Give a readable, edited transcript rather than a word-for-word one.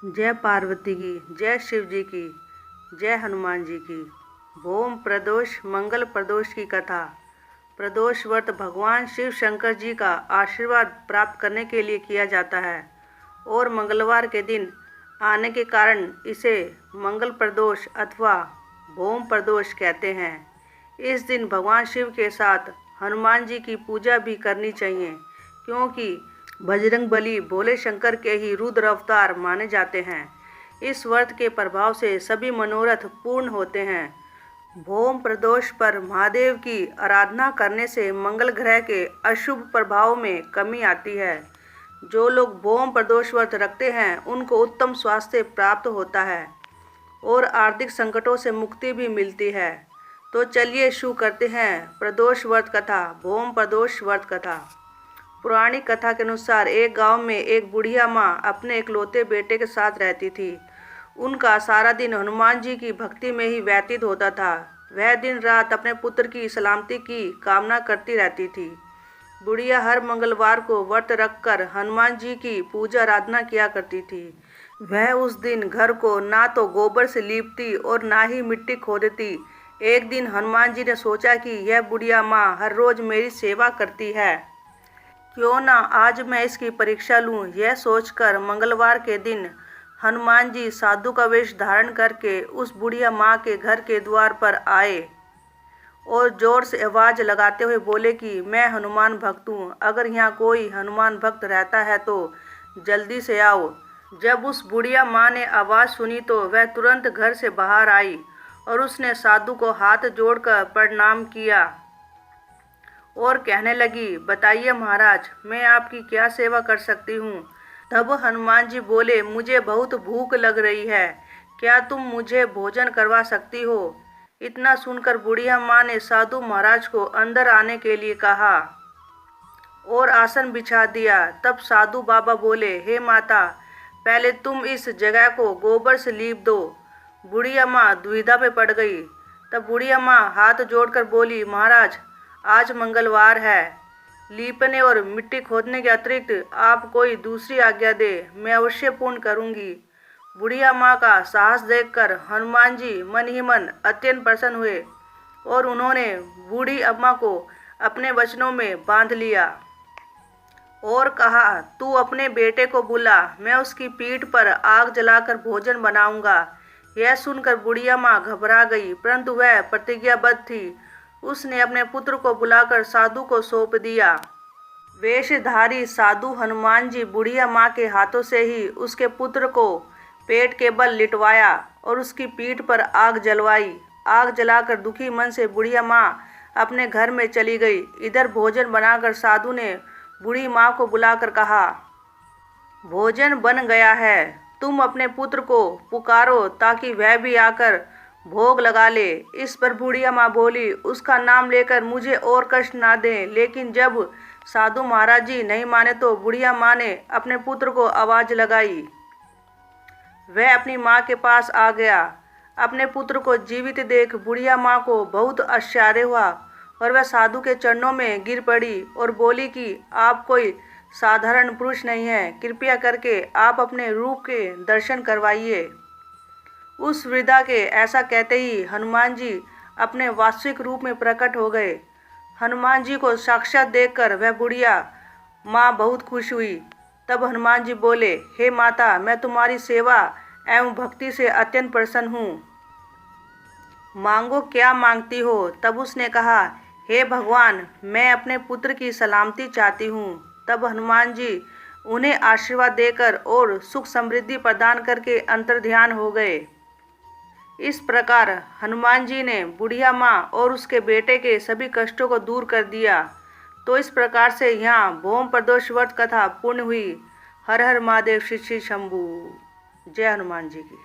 जय पार्वती की, जय शिव जी की, जय हनुमान जी की। भोम प्रदोष मंगल प्रदोष की कथा। प्रदोष व्रत भगवान शिव शंकर जी का आशीर्वाद प्राप्त करने के लिए किया जाता है और मंगलवार के दिन आने के कारण इसे मंगल प्रदोष अथवा भोम प्रदोष कहते हैं। इस दिन भगवान शिव के साथ हनुमान जी की पूजा भी करनी चाहिए, क्योंकि बजरंगबली भोले शंकर के ही रुद्र अवतार माने जाते हैं। इस व्रत के प्रभाव से सभी मनोरथ पूर्ण होते हैं। भोम प्रदोष पर महादेव की आराधना करने से मंगल ग्रह के अशुभ प्रभाव में कमी आती है। जो लोग भोम प्रदोष व्रत रखते हैं उनको उत्तम स्वास्थ्य प्राप्त होता है और आर्थिक संकटों से मुक्ति भी मिलती है। तो चलिए शुरू करते हैं प्रदोष व्रत कथा। भोम प्रदोष व्रत कथा। पुरानी कथा के अनुसार एक गांव में एक बुढ़िया माँ अपने इकलौते बेटे के साथ रहती थी। उनका सारा दिन हनुमान जी की भक्ति में ही व्यतीत होता था। वह दिन रात अपने पुत्र की सलामती की कामना करती रहती थी। बुढ़िया हर मंगलवार को व्रत रखकर हनुमान जी की पूजा आराधना किया करती थी। वह उस दिन घर को ना तो गोबर से लीपती और ना ही मिट्टी खोदती। एक दिन हनुमान जी ने सोचा कि यह बुढ़िया माँ हर रोज मेरी सेवा करती है, क्यों ना आज मैं इसकी परीक्षा लूं। यह सोचकर मंगलवार के दिन हनुमान जी साधु का वेश धारण करके उस बुढ़िया माँ के घर के द्वार पर आए और जोर से आवाज़ लगाते हुए बोले कि मैं हनुमान भक्त हूँ, अगर यहाँ कोई हनुमान भक्त रहता है तो जल्दी से आओ। जब उस बुढ़िया माँ ने आवाज़ सुनी तो वह तुरंत घर से बाहर आई और उसने साधु को हाथ जोड़कर प्रणाम किया और कहने लगी, बताइए महाराज, मैं आपकी क्या सेवा कर सकती हूँ। तब हनुमान जी बोले, मुझे बहुत भूख लग रही है, क्या तुम मुझे भोजन करवा सकती हो। इतना सुनकर बुढ़िया माँ ने साधु महाराज को अंदर आने के लिए कहा और आसन बिछा दिया। तब साधु बाबा बोले, हे माता, पहले तुम इस जगह को गोबर से लीप दो। बुढ़िया माँ दुविधा में पड़ गई। तब बुढ़िया माँ हाथ जोड़कर बोली, महाराज, आज मंगलवार है, लीपने और मिट्टी खोदने के अतिरिक्त आप कोई दूसरी आज्ञा दे, मैं अवश्य पूर्ण करूंगी। बुढ़िया माँ का साहस देखकर हनुमान जी मन ही मन अत्यंत प्रसन्न हुए और उन्होंने बूढ़ी अम्मा को अपने वचनों में बांध लिया और कहा, तू अपने बेटे को बुला, मैं उसकी पीठ पर आग जलाकर भोजन बनाऊंगा। यह सुनकर बुढ़िया माँ घबरा गई, परंतु वह प्रतिज्ञाबद्ध थी। उसने अपने पुत्र को बुलाकर साधु को सौंप दिया। वेशधारी साधु हनुमान जी बुढ़िया माँ के हाथों से ही उसके पुत्र को पेट के बल लिटवाया और उसकी पीठ पर आग जलवाई। आग जलाकर दुखी मन से बुढ़िया माँ अपने घर में चली गई। इधर भोजन बनाकर साधु ने बूढ़ी माँ को बुलाकर कहा, भोजन बन गया है, तुम अपने पुत्र को पुकारो ताकि वह भी आकर भोग लगा ले। इस पर बुढ़िया माँ बोली, उसका नाम लेकर मुझे और कष्ट ना दें। लेकिन जब साधु महाराज जी नहीं माने तो बुढ़िया माँ ने अपने पुत्र को आवाज़ लगाई। वह अपनी माँ के पास आ गया। अपने पुत्र को जीवित देख बुढ़िया माँ को बहुत आश्चर्य हुआ और वह साधु के चरणों में गिर पड़ी और बोली कि आप कोई साधारण पुरुष नहीं हैं, कृपया करके आप अपने रूप के दर्शन करवाइए। उस वृद्धा के ऐसा कहते ही हनुमान जी अपने वास्तविक रूप में प्रकट हो गए। हनुमान जी को साक्षात देखकर वह बुढ़िया माँ बहुत खुश हुई। तब हनुमान जी बोले, हे माता, मैं तुम्हारी सेवा एवं भक्ति से अत्यंत प्रसन्न हूँ, मांगो क्या मांगती हो। तब उसने कहा, हे भगवान, मैं अपने पुत्र की सलामती चाहती हूँ। तब हनुमान जी उन्हें आशीर्वाद देकर और सुख समृद्धि प्रदान करके अंतर्ध्यान हो गए। इस प्रकार हनुमान जी ने बुढ़िया माँ और उसके बेटे के सभी कष्टों को दूर कर दिया। तो इस प्रकार से यहाँ भोम प्रदोष व्रत कथा पूर्ण हुई। हर हर महादेव, श्री श्री शंभू। जय हनुमान जी की।